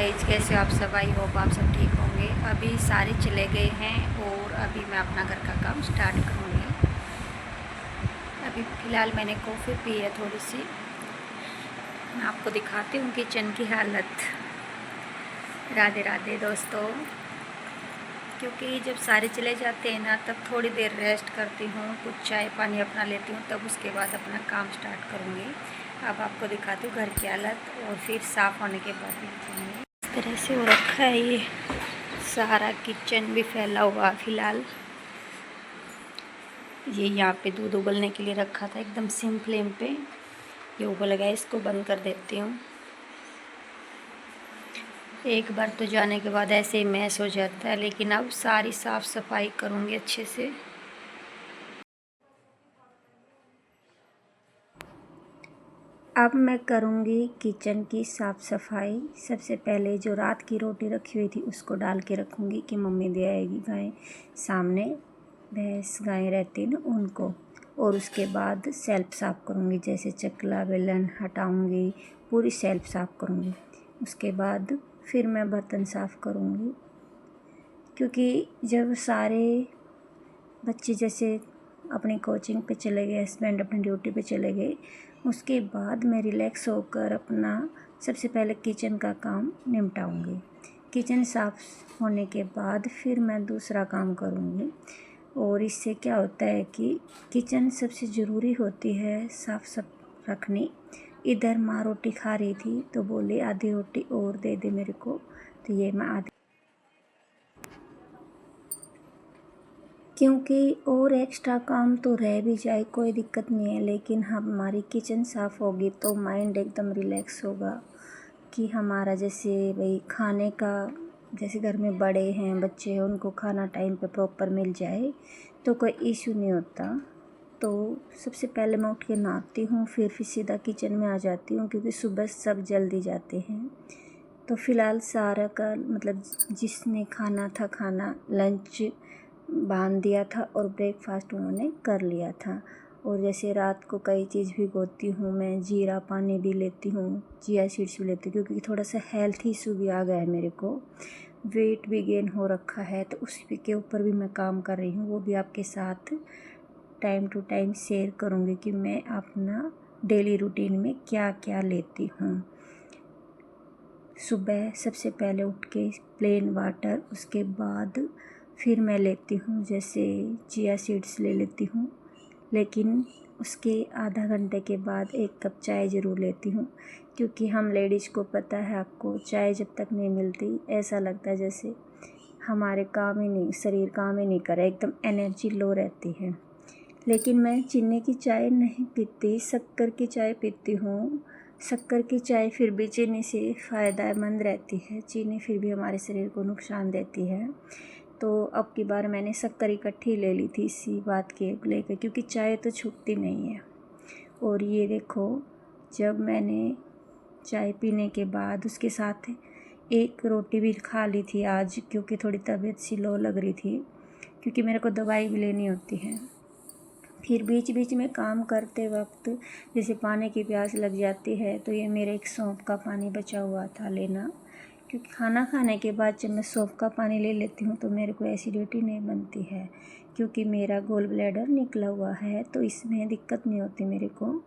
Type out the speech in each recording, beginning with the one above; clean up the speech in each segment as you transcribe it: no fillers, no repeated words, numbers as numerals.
कैसे हो आप सब? आई होप आप सब ठीक होंगे। अभी सारे चले गए हैं और अभी मैं अपना घर का काम स्टार्ट करूँगी। अभी फ़िलहाल मैंने कॉफ़ी पी है थोड़ी सी। मैं आपको दिखाती हूँ किचन की हालत। राधे राधे दोस्तों। क्योंकि जब सारे चले जाते हैं ना, तब थोड़ी देर रेस्ट करती हूँ, कुछ चाय पानी अपना लेती हूँ, तब उसके बाद अपना काम स्टार्ट करूँगी। अब आपको दिखाती हूँ घर की हालत और फिर साफ़ होने के बाद भी दिखाऊँगी। इस तरह से हो रखा है ये सारा किचन भी फैला हुआ। फ़िलहाल ये यहाँ पे दूध उबलने के लिए रखा था एकदम सिम फ्लेम पे। ये उबल गया, इसको बंद कर देती हूँ। एक बार तो जाने के बाद ऐसे ही मैस हो जाता है, लेकिन अब सारी साफ़ सफाई करूँगी अच्छे से। अब मैं करूँगी किचन की साफ़ सफाई। सबसे पहले जो रात की रोटी रखी हुई थी उसको डाल के रखूँगी कि मम्मी दे आएगी गाय सामने, भैंस गाय रहती ना उनको। और उसके बाद सेल्फ साफ़ करूँगी, जैसे चकला बेलन हटाऊँगी, पूरी सेल्फ साफ़ करूँगी। उसके बाद फिर मैं बर्तन साफ़ करूँगी, क्योंकि जब सारे बच्चे जैसे अपनी कोचिंग पे चले गए, हस्बैंड अपनी ड्यूटी पे चले गए, उसके बाद मैं रिलैक्स होकर अपना सबसे पहले किचन का काम निपटाऊंगी। किचन साफ़ होने के बाद फिर मैं दूसरा काम करूंगी। और इससे क्या होता है कि किचन सबसे ज़रूरी होती है साफ़ रखनी। इधर माँ रोटी खा रही थी तो बोली आधी रोटी और दे दे मेरे को, तो ये मैं आधी, क्योंकि और एक्स्ट्रा काम तो रह भी जाए कोई दिक्कत नहीं है, लेकिन हमारी किचन साफ़ होगी तो माइंड एकदम रिलैक्स होगा कि हमारा जैसे भाई खाने का, जैसे घर में बड़े हैं बच्चे हैं उनको खाना टाइम पे प्रॉपर मिल जाए तो कोई इशू नहीं होता। तो सबसे पहले मैं उठ के नहाती हूँ, फिर सीधा किचन में आ जाती हूँ, क्योंकि सुबह सब जल्दी जाते हैं। तो फ़िलहाल सारा का मतलब जिसने खाना था खाना लंच बांध दिया था और ब्रेकफास्ट उन्होंने कर लिया था। और जैसे रात को कई चीज़ भिगोती हूँ मैं, जीरा पानी भी लेती हूँ, चिया सीड्स भी लेती हूँ, क्योंकि थोड़ा सा हेल्थ इशू भी आ गया है मेरे को, वेट भी गेन हो रखा है, तो उसी के ऊपर भी मैं काम कर रही हूँ। वो भी आपके साथ टाइम टू टाइम शेयर करूँगी कि मैं अपना डेली रूटीन में क्या क्या लेती हूँ। सुबह सबसे पहले उठ के प्लेन वाटर, उसके बाद फिर मैं लेती हूँ जैसे चिया सीड्स ले लेती हूँ, लेकिन उसके आधा घंटे के बाद 1 कप चाय ज़रूर लेती हूँ। क्योंकि हम लेडीज़ को पता है, आपको चाय जब तक नहीं मिलती ऐसा लगता है जैसे हमारे काम ही नहीं, शरीर काम ही नहीं करे, एकदम एनर्जी लो रहती है। लेकिन मैं चीनी की चाय नहीं पीती, शक्कर की चाय पीती हूँ। शक्कर की चाय फिर भी चीनी से फ़ायदेमंद रहती है, चीनी फिर भी हमारे शरीर को नुकसान देती है। तो अब की बार मैंने शक्कर इकट्ठी ले ली थी इसी बात के लेकर, क्योंकि चाय तो छूटती नहीं है। और ये देखो, जब मैंने चाय पीने के बाद उसके साथ 1 रोटी भी खा ली थी आज, क्योंकि थोड़ी तबीयत सी लो लग रही थी, क्योंकि मेरे को दवाई भी लेनी होती है। फिर बीच बीच में काम करते वक्त जैसे पानी की प्यास लग जाती है, तो ये मेरे एक सौंफ का पानी बचा हुआ था लेना, क्योंकि खाना खाने के बाद जब मैं सौंफ का पानी ले लेती हूँ तो मेरे को एसिडिटी नहीं बनती है, क्योंकि मेरा गोल ब्लैडर निकला हुआ है, तो इसमें दिक्कत नहीं होती मेरे को।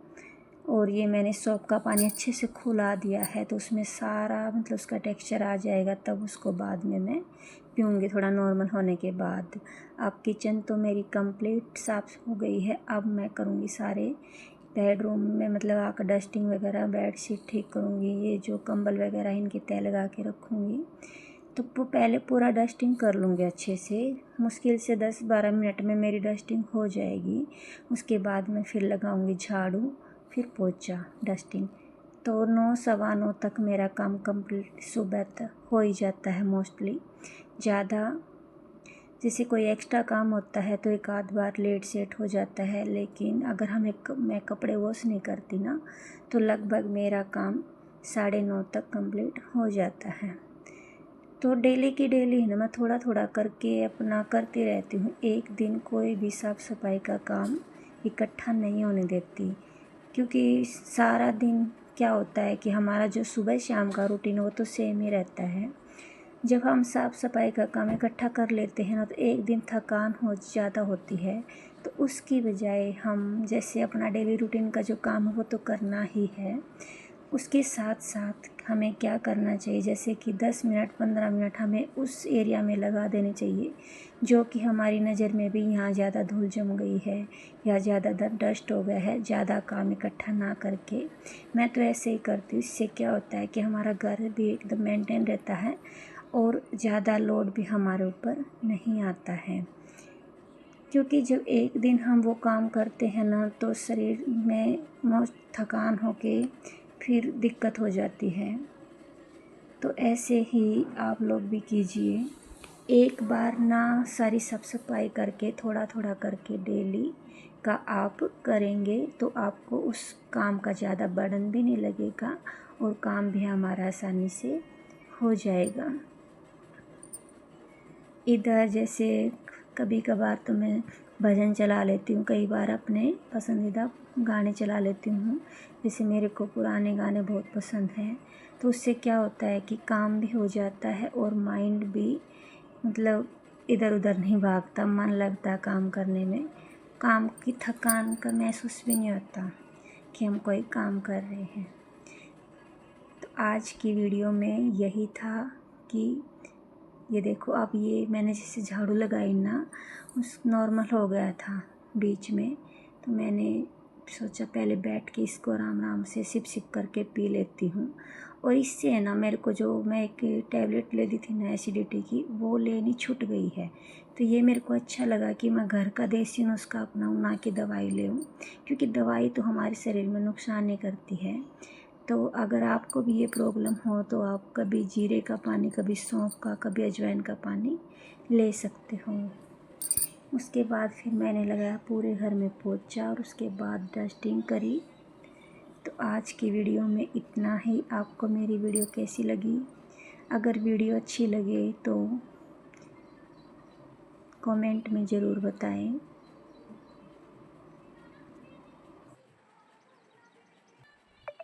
और ये मैंने सौंफ का पानी अच्छे से खौला दिया है, तो उसमें सारा मतलब उसका टेक्सचर आ जाएगा, तब उसको बाद में मैं पीऊँगी थोड़ा नॉर्मल होने के बाद। अब किचन तो मेरी कंप्लीट साफ़ हो गई है। अब मैं करूँगी सारे बेडरूम में मतलब आकर डस्टिंग वगैरह, बेडशीट ठीक करूँगी, ये जो कंबल वगैरह इनकी तह लगा के रखूँगी। तो पहले पूरा डस्टिंग कर लूँगी अच्छे से, मुश्किल से 10-12 मिनट में मेरी डस्टिंग हो जाएगी। उसके बाद मैं फिर लगाऊँगी झाड़ू, फिर पोछा, डस्टिंग। तो 9 सवा 9 तक मेरा काम कंप्लीट सुबह तक हो ही जाता है मोस्टली। ज़्यादा जैसे कोई एक्स्ट्रा काम होता है तो एक आध बार लेट सेट हो जाता है, लेकिन अगर मैं कपड़े वॉश नहीं करती ना, तो लगभग मेरा काम 9:30 तक कंप्लीट हो जाता है। तो डेली की डेली है ना, मैं थोड़ा थोड़ा करके अपना करती रहती हूँ। एक दिन कोई भी साफ़ सफाई का काम इकट्ठा नहीं होने देती, क्योंकि सारा दिन क्या होता है कि हमारा जो सुबह शाम का रूटीन वो तो सेम ही रहता है। जब हम साफ़ सफाई का काम इकट्ठा कर लेते हैं ना तो एक दिन थकान हो ज़्यादा होती है, तो उसकी बजाय हम जैसे अपना डेली रूटीन का जो काम है वो तो करना ही है, उसके साथ साथ हमें क्या करना चाहिए, जैसे कि 10 मिनट 15 मिनट हमें उस एरिया में लगा देने चाहिए जो कि हमारी नज़र में भी यहाँ ज़्यादा धूल जम गई है या ज़्यादा डस्ट हो गया है, ज़्यादा काम इकट्ठा ना करके। मैं तो ऐसे ही करती हूँ। इससे क्या होता है कि हमारा घर भी एकदम मेंटेन रहता है और ज़्यादा लोड भी हमारे ऊपर नहीं आता है, क्योंकि जब एक दिन हम वो काम करते हैं ना तो शरीर में बहुत थकान होके फिर दिक्कत हो जाती है। तो ऐसे ही आप लोग भी कीजिए। एक बार ना सारी साफ सफाई करके थोड़ा थोड़ा करके डेली का आप करेंगे तो आपको उस काम का ज़्यादा बर्डन भी नहीं लगेगा और काम भी हमारा आसानी से हो जाएगा। इधर जैसे कभी कभार तो मैं भजन चला लेती हूँ, कई बार अपने पसंदीदा गाने चला लेती हूँ। जैसे मेरे को पुराने गाने बहुत पसंद हैं, तो उससे क्या होता है कि काम भी हो जाता है और माइंड भी मतलब इधर उधर नहीं भागता, मन लगता काम करने में। काम की थकान का महसूस भी नहीं होता कि हम कोई काम कर रहे हैं। तो आज की वीडियो में यही था कि ये देखो, अब ये मैंने जैसे झाड़ू लगाई ना उस नॉर्मल हो गया था बीच में, तो मैंने सोचा पहले बैठ के इसको आराम आराम से सिप सिप करके पी लेती हूँ। और इससे है ना मेरे को जो मैं एक टैबलेट ले ली थी ना एसिडिटी की, वो लेनी छूट गई है। तो ये मेरे को अच्छा लगा कि मैं घर का देसी नुस्खा अपनाऊँ, ना कि दवाई लेऊँ, क्योंकि दवाई तो हमारे शरीर में नुकसान नहीं करती है। तो अगर आपको भी ये प्रॉब्लम हो तो आप कभी जीरे का पानी, कभी सौंफ का, कभी अजवाइन का पानी ले सकते हो। उसके बाद फिर मैंने लगाया पूरे घर में पोछा और उसके बाद डस्टिंग करी। तो आज की वीडियो में इतना ही। आपको मेरी वीडियो कैसी लगी? अगर वीडियो अच्छी लगे तो कमेंट में ज़रूर बताएं।